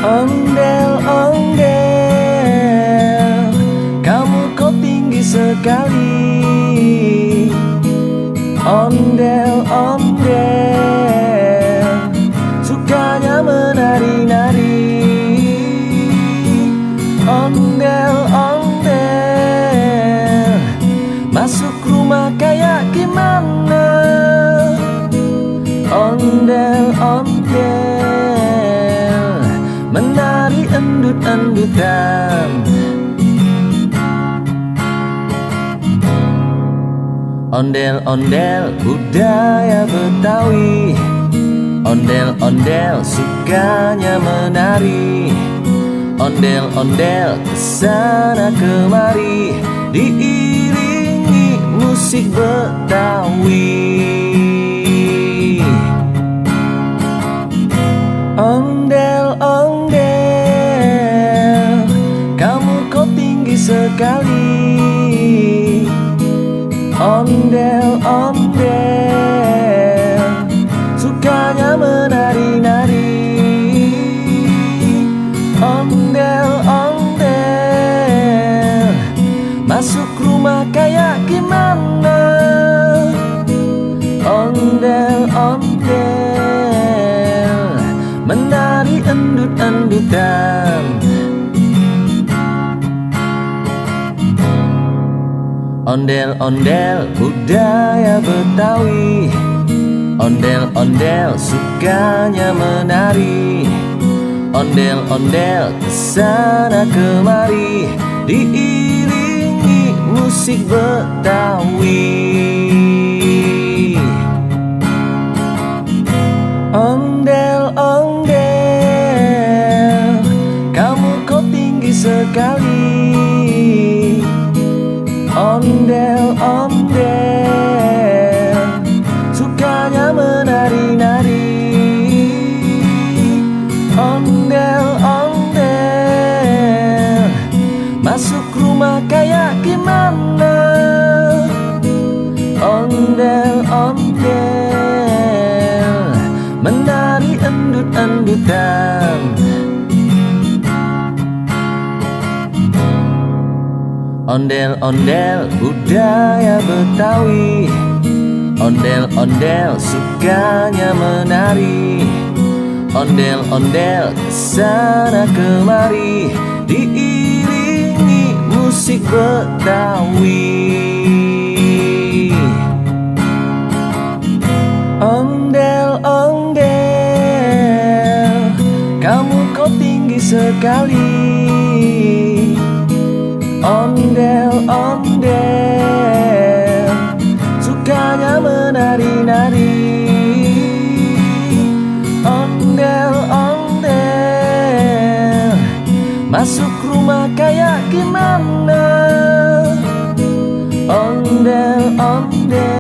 Ondel, ondel, kamu kok tinggi sekali. Ondel, ondel, sukanya menari-nari. Ondel, ondel, masuk rumah kayak gimana? Ondel, ondel, menari endut-endutan. Ondel-ondel, budaya Betawi. Ondel-ondel, sukanya menari. Ondel-ondel, kesana kemari, diiringi musik Betawi. Ondel-ondel, kamu kok tinggi sekali. Ondel-ondel, sukanya menari-nari. Ondel-ondel, masuk rumah kayak gimana? Ondel-ondel, menari endut-endutan. Ondel-ondel, budaya Betawi. Ondel-ondel, sukanya menari. Ondel-ondel, kesana kemari, diiringi musik Betawi. Ondel-ondel, kamu kok tinggi sekali. Ondel-ondel, sukanya menari-nari. Ondel-ondel, masuk rumah kayak gimana? Ondel-ondel, menari endut-endutan. Ondel-ondel, budaya Betawi. Ondel-ondel, sukanya menari. Ondel-ondel, kesana kemari, diiringi musik Betawi. Ondel-ondel, kamu kok tinggi sekali. Ondel-ondel, sukanya menari-nari. Ondel-ondel, masuk rumah kayak gimana? Ondel-ondel.